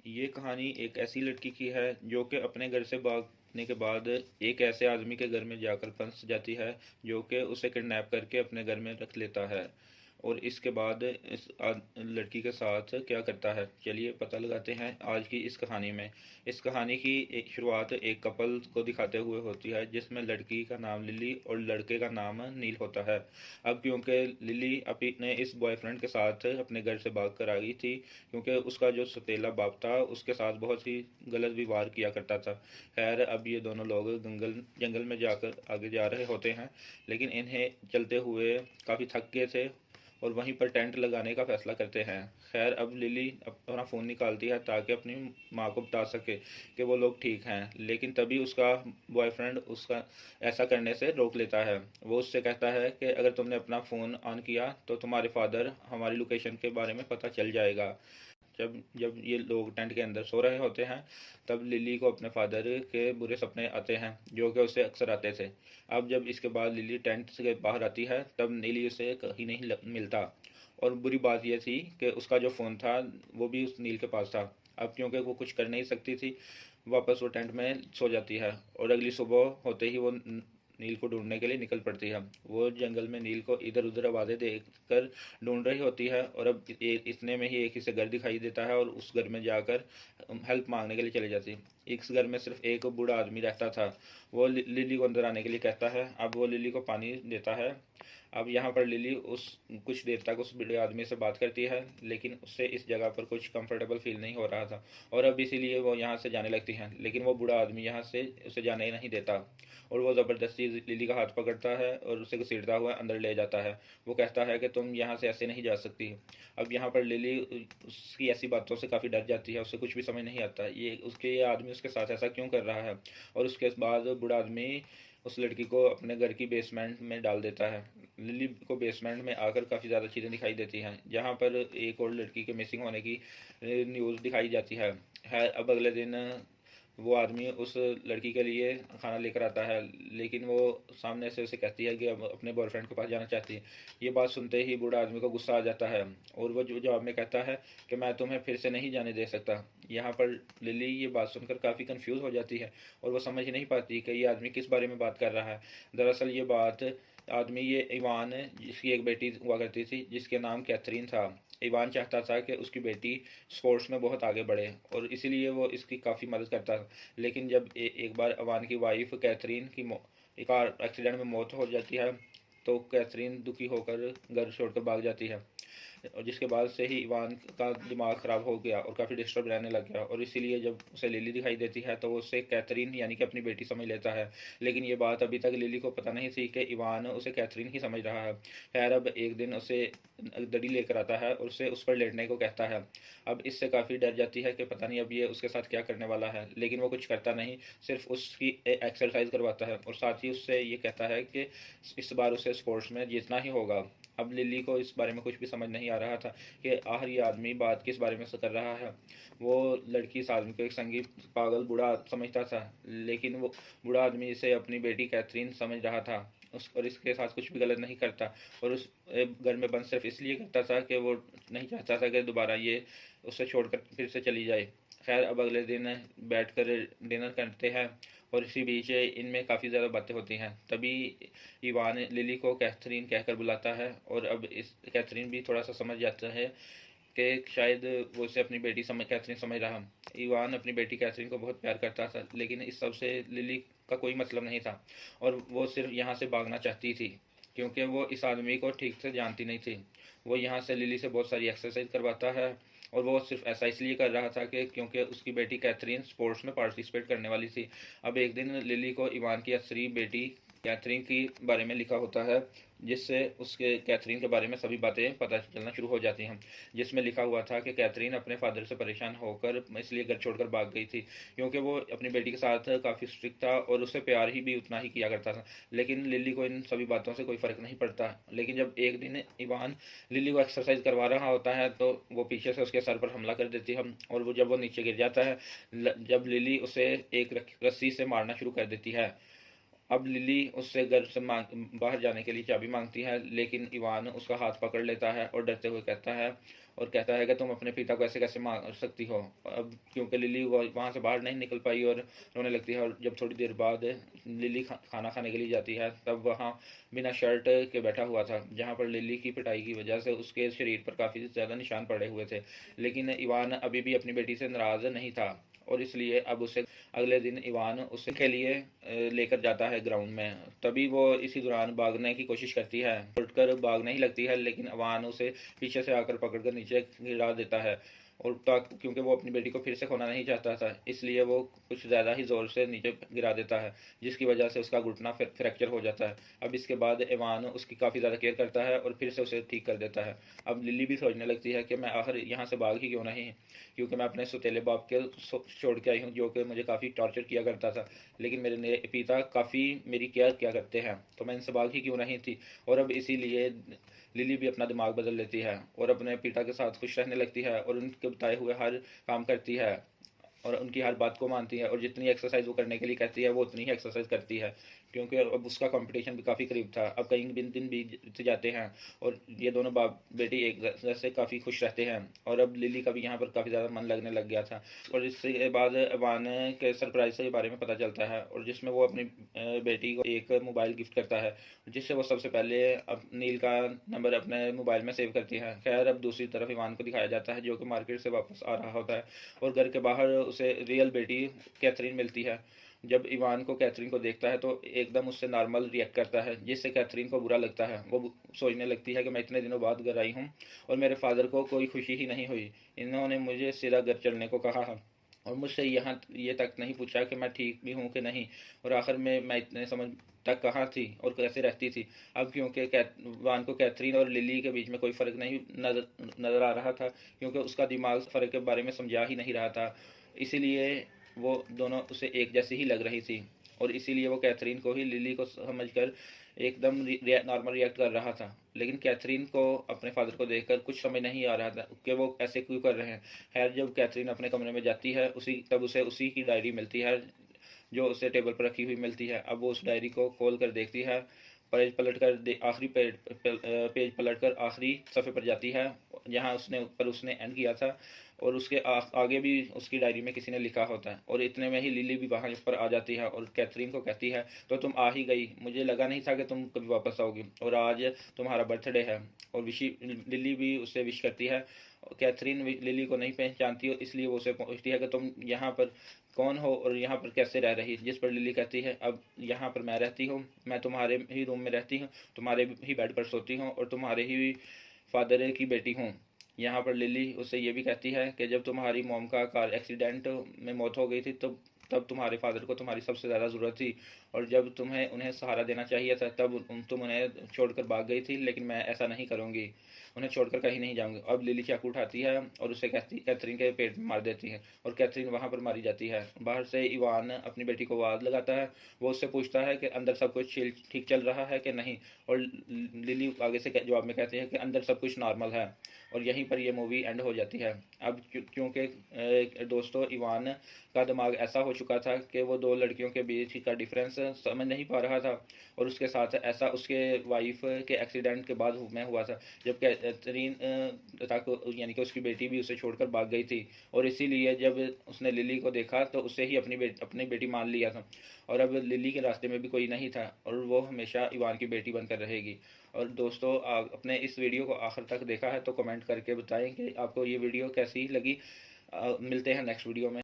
ये कहानी एक ऐसी लड़की की है जो कि अपने घर से भागने के बाद एक ऐसे आदमी के घर में जाकर फंस जाती है जो कि उसे किडनैप करके अपने घर में रख लेता है। और इसके बाद लड़की के साथ क्या करता है, चलिए पता लगाते हैं आज की इस कहानी में। इस कहानी की एक शुरुआत एक कपल को दिखाते हुए होती है जिसमें लड़की का नाम लिली और लड़के का नाम नील होता है। अब क्योंकि लिली अपने इस बॉयफ्रेंड के साथ अपने घर से भाग कर आ गई थी, क्योंकि उसका जो सतीला बाप था उसके साथ बहुत ही गलत व्यवहार किया करता था। खैर, अब ये दोनों लोग जंगल में जाकर आगे जा रहे होते हैं, लेकिन इन्हें चलते हुए काफ़ी थक गए थे और वहीं पर टेंट लगाने का फैसला करते हैं। खैर, अब लिली अपना फ़ोन निकालती है ताकि अपनी माँ को बता सके कि वो लोग ठीक हैं, लेकिन तभी उसका बॉयफ्रेंड उसका ऐसा करने से रोक लेता है। वो उससे कहता है कि अगर तुमने अपना फ़ोन ऑन किया तो तुम्हारे फादर हमारी लोकेशन के बारे में पता चल जाएगा। जब जब ये लोग टेंट के अंदर सो रहे होते हैं, तब लिली को अपने फादर के बुरे सपने आते हैं जो कि उसे अक्सर आते थे। अब जब इसके बाद लिली टेंट से बाहर आती है, तब नीली उसे कहीं नहीं मिलता। और बुरी बात यह थी कि उसका जो फ़ोन था वो भी उस नील के पास था। अब क्योंकि वो कुछ कर नहीं सकती थी, वापस वो टेंट में सो जाती है और अगली सुबह होते ही वो नील को ढूंढने के लिए निकल पड़ती है। वो जंगल में नील को इधर उधर आवाज़ें देकर ढूंढ रही होती है और अब इतने में ही एक ही से घर दिखाई देता है और उस घर में जाकर हेल्प मांगने के लिए चली जाती है। इस घर में सिर्फ एक बूढ़ा आदमी रहता था। वो लिली को अंदर आने के लिए कहता है। अब वो लिली को पानी देता है। अब यहाँ पर लिली उस कुछ देर तक उस बूढ़े आदमी से बात करती है, लेकिन उससे इस जगह पर कुछ कंफर्टेबल फील नहीं हो रहा था और अब इसीलिए वो यहाँ से जाने लगती है, लेकिन वो बूढ़ा आदमी यहाँ से उसे जाने ही नहीं देता और वो ज़बरदस्ती लिली का हाथ पकड़ता है और उसे घसीटता हुआ अंदर ले जाता है। वो कहता है कि तुम यहाँ से ऐसे नहीं जा सकती। अब यहाँ पर लिली उसकी ऐसी बातों से काफ़ी डर जाती है, उसे कुछ भी समझ नहीं आता ये आदमी उसके साथ ऐसा क्यों कर रहा है। और उसके बाद बूढ़ा आदमी उस लड़की को अपने घर की बेसमेंट में डाल देता है। लिली को बेसमेंट में आकर काफ़ी ज़्यादा चीज़ें दिखाई देती हैं, जहाँ पर एक और लड़की के मिसिंग होने की न्यूज़ दिखाई जाती है। अब अगले दिन वो आदमी उस लड़की के लिए खाना लेकर आता है, लेकिन वो सामने से उसे कहती है कि अब अपने बॉयफ्रेंड के पास जाना चाहती है। ये बात सुनते ही बूढ़ा आदमी को गुस्सा आ जाता है और वो जो जवाब में कहता है कि मैं तुम्हें फिर से नहीं जाने दे सकता। यहाँ पर लिली ये बात सुनकर काफ़ी कंफ्यूज हो जाती है और वो समझ ही नहीं पाती कि ये आदमी किस बारे में बात कर रहा है। दरअसल ये बात आदमी ये इवान, जिसकी एक बेटी हुआ करती थी जिसके नाम कैथरीन था। इवान चाहता था कि उसकी बेटी स्पोर्ट्स में बहुत आगे बढ़े और इसीलिए वो इसकी काफ़ी मदद करता था। लेकिन जब एक बार इवान की वाइफ कैथरीन की एक कार एक्सीडेंट में मौत हो जाती है, तो कैथरीन दुखी होकर घर छोड़कर भाग जाती है और जिसके बाद से ही इवान का दिमाग ख़राब हो गया और काफ़ी डिस्टर्ब रहने लग गया और इसीलिए जब उसे लिली दिखाई देती है तो वो उससे कैथरीन यानी कि अपनी बेटी समझ लेता है। लेकिन ये बात अभी तक लिली को पता नहीं थी कि इवान उसे कैथरीन ही समझ रहा है। खैर, अब एक दिन उसे दड़ी लेकर आता है और उसे उस पर लेटने को कहता है। अब इससे काफ़ी डर जाती है कि पता नहीं अब ये उसके साथ क्या करने वाला है, लेकिन वो कुछ करता नहीं, सिर्फ उसकी एक्सरसाइज करवाता है और साथ ही उससे ये कहता है कि इस बार उसे स्पोर्ट्स में जीतना ही होगा। अब लिली को इस बारे में कुछ भी समझ नहीं आ रहा था कि आखिर ये आदमी बात किस बारे में कर रहा है। वो लड़की इस आदमी को एक संगीत पागल बूढ़ा समझता था, लेकिन वो बूढ़ा आदमी इसे अपनी बेटी कैथरीन समझ रहा था उस और इसके साथ कुछ भी गलत नहीं करता और उस घर में बंद सिर्फ इसलिए करता था कि वो नहीं चाहता था कि दोबारा ये उसे छोड़कर फिर से चली जाए। खैर, अब अगले दिन बैठकर डिनर करते हैं और इसी बीच इनमें काफ़ी ज़्यादा बातें होती हैं। तभी इवान लिली को कैथरीन कहकर बुलाता है और अब इस कैथरीन भी थोड़ा सा समझ जाता है कि शायद वो उसे अपनी बेटी समझ कैथरीन समझ रहा। इवान अपनी बेटी कैथरीन को बहुत प्यार करता था, लेकिन इस सब से लिली का कोई मतलब नहीं था और वो सिर्फ यहाँ से भागना चाहती थी, क्योंकि वो इस आदमी को ठीक से जानती नहीं थी। वो यहाँ से लिली से बहुत सारी एक्सरसाइज करवाता है और वो सिर्फ ऐसा इसलिए कर रहा था कि क्योंकि उसकी बेटी कैथरीन स्पोर्ट्स में पार्टिसिपेट करने वाली थी। अब एक दिन लिली को इवान की असली बेटी कैथरीन के बारे में लिखा होता है, जिससे उसके कैथरीन के बारे में सभी बातें पता चलना शुरू हो जाती हैं। जिसमें लिखा हुआ था कि कैथरीन अपने फादर से परेशान होकर इसलिए घर छोड़कर भाग गई थी, क्योंकि वो अपनी बेटी के साथ काफ़ी स्ट्रिक्ट था और उससे प्यार ही भी उतना ही किया करता था। लेकिन लिली को इन सभी बातों से कोई फ़र्क नहीं पड़ता। लेकिन जब एक दिन इवान लिली को एक्सरसाइज करवा रहा होता है, तो वो पीछे से उसके सर पर हमला कर देती है और वो जब वो नीचे गिर जाता है, जब लिली उसे एक रस्सी से मारना शुरू कर देती है अब लिली उससे घर से बाहर जाने के लिए चाबी मांगती है, लेकिन इवान उसका हाथ पकड़ लेता है और डरते हुए कहता है कि तुम अपने पिता को ऐसे कैसे मार सकती हो। अब क्योंकि लिली वो वहाँ से बाहर नहीं निकल पाई और रोने लगती है, और जब थोड़ी देर बाद लिली खाना खाने के लिए जाती है, तब वहाँ बिना शर्ट के बैठा हुआ था, जहाँ पर लिली की पिटाई की वजह से उसके शरीर पर काफ़ी ज़्यादा निशान पड़े हुए थे। लेकिन इवान अभी भी अपनी बेटी से नाराज़ नहीं था, और इसलिए अब उसे अगले दिन इवान उसे के लिए लेकर जाता है ग्राउंड में। तभी वो इसी दौरान भागने की कोशिश करती है, उठकर भागने ही लगती है, लेकिन इवान उसे पीछे से आकर पकड़कर नीचे गिरा देता है। और क्योंकि वो अपनी बेटी को फिर से खोना नहीं चाहता था, इसलिए वो कुछ ज़्यादा ही ज़ोर से नीचे गिरा देता है, जिसकी वजह से उसका घुटना फ्रैक्चर हो जाता है। अब इसके बाद इवान उसकी काफ़ी ज़्यादा केयर करता है और फिर से उसे ठीक कर देता है। अब लिली भी सोचने लगती है कि मैं आखिर यहाँ से भाग ही क्यों नहीं, क्योंकि मैं अपने सौतेले बाप के छोड़ के आई हूँ, जो कि मुझे काफ़ी टॉर्चर किया करता था, लेकिन मेरे पिता काफ़ी मेरी केयर किया करते हैं, तो मैं इनसे भाग ही क्यों नहीं थी। और अब इसीलिए लिली भी अपना दिमाग बदल लेती है और अपने पिता के साथ खुश रहने लगती है, और उनके बताए हुए हर काम करती है और उनकी हर बात को मानती है, और जितनी एक्सरसाइज वो करने के लिए कहती है वो उतनी ही एक्सरसाइज करती है, क्योंकि अब उसका कंपटीशन भी काफ़ी करीब था। अब कई दिन बीत जाते हैं और ये दोनों बाप बेटी एक दूसरे से काफ़ी खुश रहते हैं, और अब लिली का भी यहाँ पर काफ़ी ज़्यादा मन लगने लग गया था। और इसके बाद अबान के सरप्राइज के बारे में पता चलता है, और जिसमें वो अपनी बेटी को एक मोबाइल गिफ्ट करता है, जिससे वो सबसे पहले नील का नंबर अपने मोबाइल में सेव करती है। खैर, अब दूसरी तरफ ईवान को दिखाया जाता है, जो कि मार्केट से वापस आ रहा होता है, और घर के बाहर उसे रियल बेटी कैथरीन मिलती है। जब इवान को कैथरीन को देखता है तो एकदम उससे नॉर्मल रिएक्ट करता है, जिससे कैथरीन को बुरा लगता है। वो सोचने लगती है कि मैं इतने दिनों बाद घर आई हूँ और मेरे फादर को कोई खुशी ही नहीं हुई, इन्होंने मुझे सीधा घर चलने को कहा है और मुझसे यहाँ ये तक नहीं पूछा कि मैं ठीक भी हूँ कि नहीं, और आखिर में मैं इतने समझ तक कहाँ थी और कैसे रहती थी। अब क्योंकि वान को कैथरीन और लिली के बीच में कोई फ़र्क नहीं नज़र आ रहा था, क्योंकि उसका दिमाग फ़र्क के बारे में समझा ही नहीं रहा था, इसीलिए वो दोनों उसे एक जैसी ही लग रही थी, और इसीलिए वो कैथरीन को ही लिली को समझकर एकदम नॉर्मल रिएक्ट कर रहा था। लेकिन कैथरीन को अपने फादर को देखकर कुछ समझ नहीं आ रहा था कि वो ऐसे क्यों कर रहे हैं। खैर, जब कैथरीन अपने कमरे में जाती है तब उसे उसी की डायरी मिलती है, जो उसे टेबल पर रखी हुई मिलती है। अब वो उस डायरी को खोल कर देखती है, आखिरी पेज पलट कर आखिरी सफ़े पर जाती है, जहाँ उसने एंड किया था, और उसके आगे भी उसकी डायरी में किसी ने लिखा होता है। और इतने में ही लिली भी वहाँ पर आ जाती है और कैथरीन को कहती है, तो तुम आ ही गई, मुझे लगा नहीं था कि तुम कभी वापस आओगी, और आज तुम्हारा बर्थडे है। और लिली भी उससे विश करती है। कैथरीन लिली को नहीं पहचानती, और इसलिए वो उसे पूछती है कि तुम यहाँ पर कौन हो और यहाँ पर कैसे रह रही। जिस पर लिली कहती है, अब यहाँ पर मैं रहती हूँ, मैं तुम्हारे ही रूम में रहती हूँ, तुम्हारे ही बेड पर सोती हूँ, और तुम्हारे ही फादर की बेटी हूँ। यहाँ पर लिली उससे ये भी कहती है कि जब तुम्हारी मॉम का कार एक्सीडेंट में मौत हो गई थी, तब तुम्हारे फादर को तुम्हारी सबसे ज़्यादा ज़रूरत थी, और जब तुम्हें उन्हें सहारा देना चाहिए था तब तुम उन्हें छोड़कर भाग गई थी, लेकिन मैं ऐसा नहीं करूँगी, उन्हें छोड़कर कहीं नहीं जाऊँगी। अब लिली चाकू उठाती है और उसे कैथरीन के पेट में मार देती है, और कैथरीन वहाँ पर मारी जाती है। बाहर से इवान अपनी बेटी को आवाज़ लगाता है, वो उससे पूछता है कि अंदर सब कुछ ठीक चल रहा है कि नहीं, और लिली आगे से जवाब में कहती है कि अंदर सब कुछ नॉर्मल है। और यहीं पर ये मूवी एंड हो जाती है। अब क्योंकि दोस्तों, इवान का दिमाग ऐसा हो चुका था कि वो दो लड़कियों के बीच का डिफरेंस समझ नहीं पा रहा था, और उसके साथ ऐसा उसके वाइफ के एक्सीडेंट के बाद में हुआ था, जब कैथरीन तक यानी कि उसकी बेटी भी उसे छोड़कर भाग गई थी, और इसीलिए जब उसने लिली को देखा तो उसे ही अपनी बेटी मान लिया था, और अब लिली के रास्ते में भी कोई नहीं था, और वो हमेशा इवान की बेटी बनकर रहेगी। और दोस्तों, अपने इस वीडियो को आखिर तक देखा है तो कमेंट करके बताएं कि आपको ये वीडियो कैसी लगी। मिलते हैं नेक्स्ट वीडियो में।